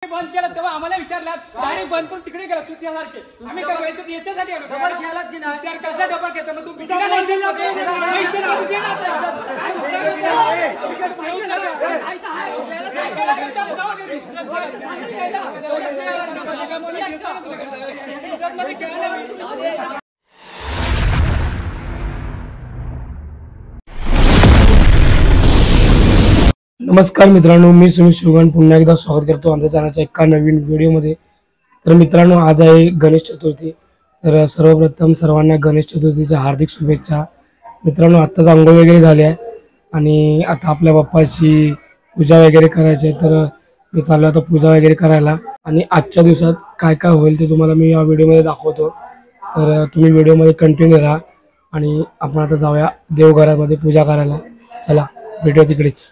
बंद केलं तेव्हा आम्हाला विचारलं डायरेक्ट बंद करून तिकडे गेला तू त्यासारखे आम्ही काय व्हायचं याच्यासाठी आलो डबल घ्यायला की नाही त्यार कसा डबल घेतो मग तू बिचारा नाही दिला नमस्कार मित्रांनो, मी सुमित शिवगण पुन्हा एकदा स्वागत करतो आमच्या चॅनलच्या एका नवीन व्हिडिओमध्ये। तर मित्रांनो, आज आहे गणेश चतुर्थी। तर सर्वप्रथम सर्वांना गणेश चतुर्थीच्या हार्दिक शुभेच्छा। मित्रांनो, आत्ताच आंघोळ वगैरे झाली आहे आणि आता आपल्या बाप्पाची पूजा वगैरे करायची आहे। तर मी चाललो आता पूजा वगैरे करायला आणि आजच्या दिवसात काय काय होईल ते तुम्हाला मी या व्हिडिओमध्ये दाखवतो। तर तुम्ही व्हिडिओमध्ये कंटिन्यू राहा आणि आपण आता जाऊया देवघरामध्ये पूजा करायला। चला, व्हिडिओ तिकडेच।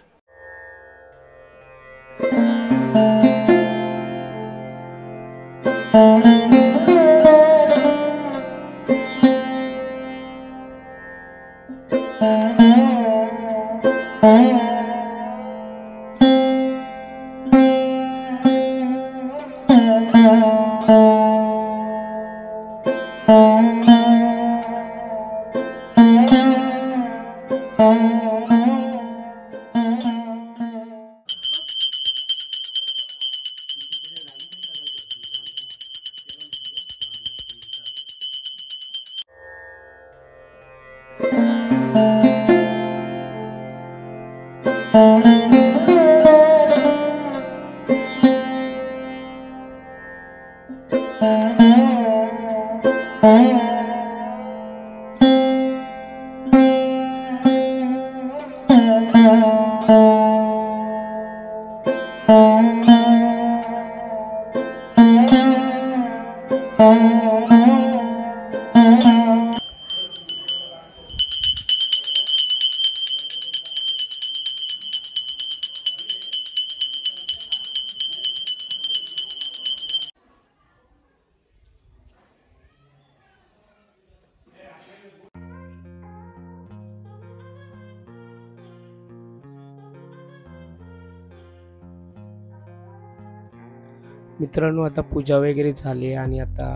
मित्रांनो, आता पूजा वगैरे झाली आणि आता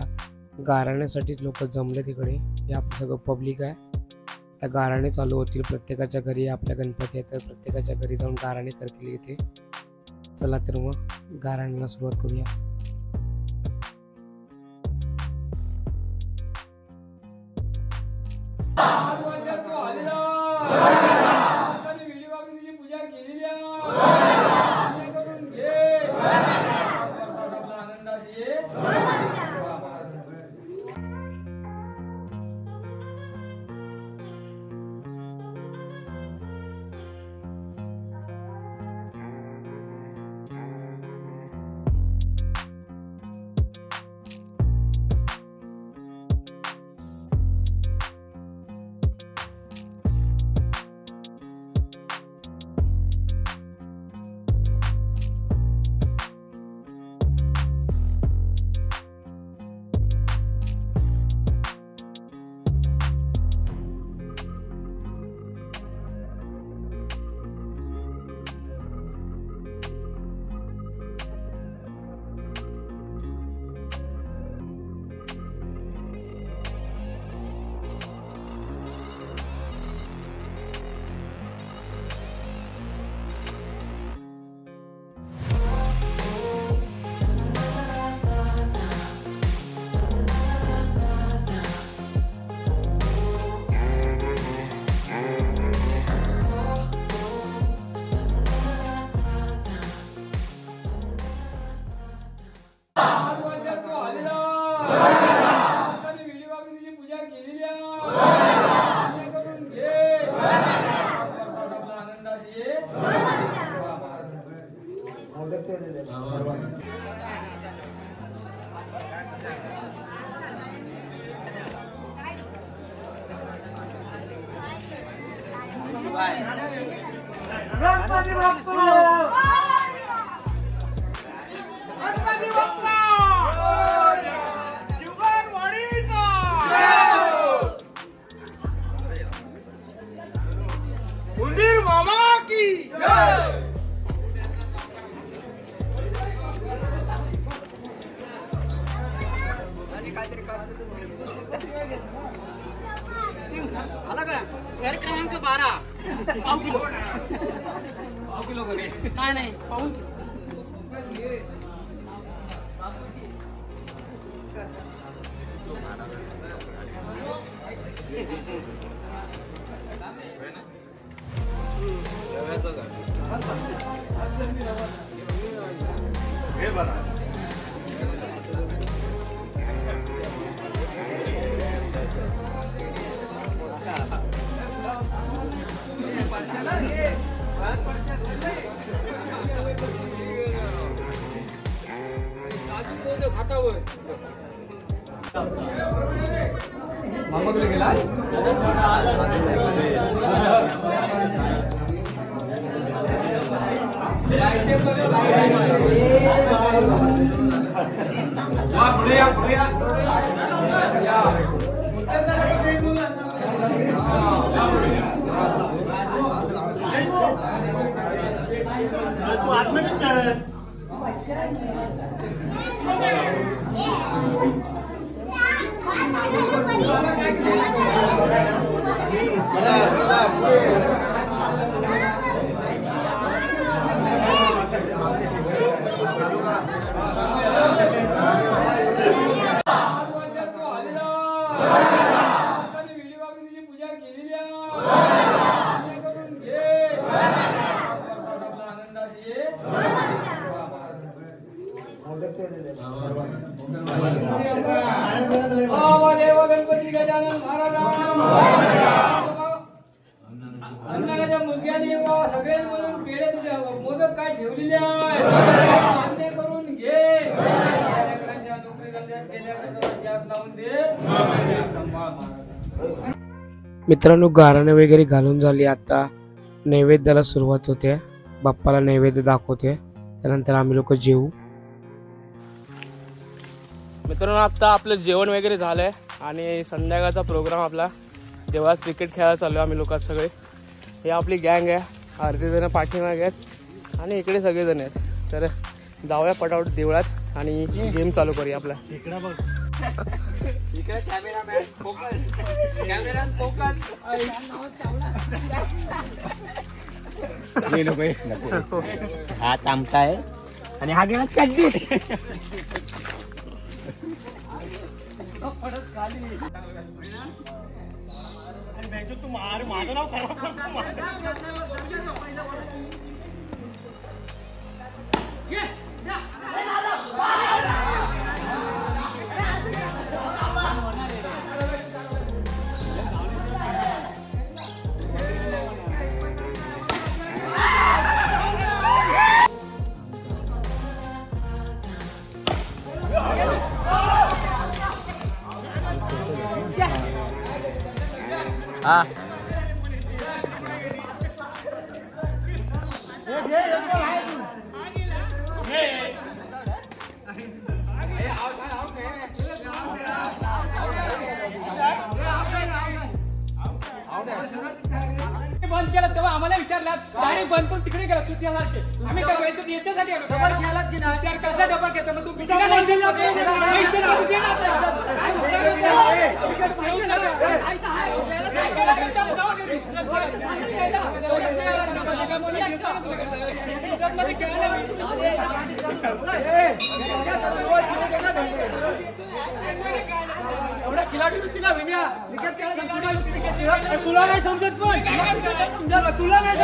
गाराण्यासाठीच लोक जमले तिकडे। हे आपलं सगळं पब्लिक आहे। आता गाराणे चालू होतील प्रत्येकाच्या घरी। आपल्या गणपती आहे तर प्रत्येकाच्या घरी जाऊन गाराणे करतील इथे। चला तर मग गाराण्याला सुरुवात करूया। गणपती बाप्पा उंदीर मामा की जय। घर क्रमांक 12 पाव किलो काय नाही पाहून मामाकडे गेला गणपती गजानन महाराज मुलग्याने सगळे म्हणून पेढे तुझ्या मोदक काय ठेवलेले आहे मान्य करून घे नोकरी लावून दे. मित्रांनो गाराणे वगैरे घालून झाली. आता नैवेद्याला सुरुवात होते. बाप्पाला नैवेद्य दाखवते. त्यानंतर आम्ही लोक जेवू. मित्रांनो आता आपलं जेवण वगैरे झालंय आणि संध्याकाळचा प्रोग्राम आपला देवळात क्रिकेट खेळायला चालू आम्ही लोक सगळे. हे आपली गँग आहे. अर्धे जण पाठीमागे आहेत आणि इकडे सगळेजण आहेत. तर जाऊया पटापट देवळात आणि गेम चालू करूया आपला. इकडे बघ इकडे कॅमेरामॅन फोकस कॅमेरा फोकस हा थांबताय आणि हा गेला चड्डी तू माझं नाव खराब करतो. हा बंद केलं तेव्हा आम्हाला विचारलं डायरेक्ट बंद करून तिकडे गेला चुतीयासारखे. आम्ही करायचं याच्यासाठी आलो. डबल खेळात की नाही त्यार कसा डबल घ्यायचा मग तू बिचारा नाही दिला एवढा खिलाडी तिला विण्या क्रिकेट खेळायला तुला नाही समजत पण तुला नाही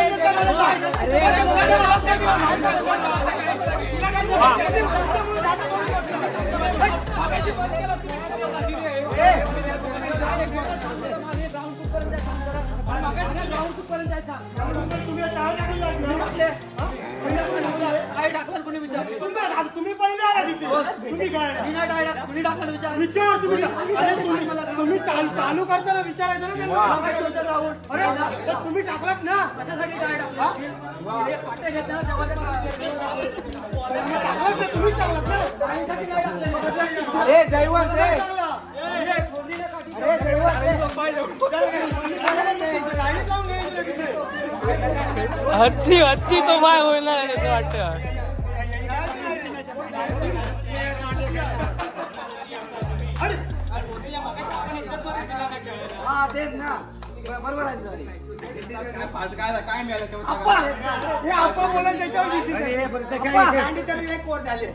तुम्ही पहिले आला तिथे तुम्ही चालू करताना विचारायचं ना तुम्ही टाकलात ना तुम्ही टाकलात ना. अरे जयवंत हत्ती हत्तीचं माय होईल ना वाटतं. अरे तेच ना बरोबर आहे काय मिळालं हे आप्पा बोला त्याच्यावर एक ओव्हर झाले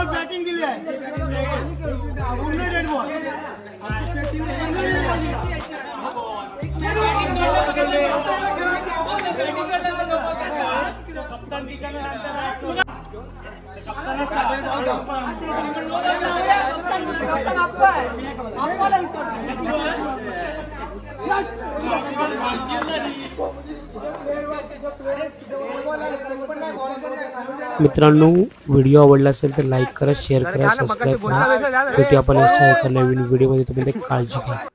बॅटिंग दिली आहे पूर्ण डेड बॉल मित्रांनो, व्हिडिओ आवडला असेल तर लाईक करा, शेअर करा, सबस्क्राईब करा. भेटूया आपण अशा एका नवीन व्हिडिओमध्ये. तुम्ही काळजी घ्या.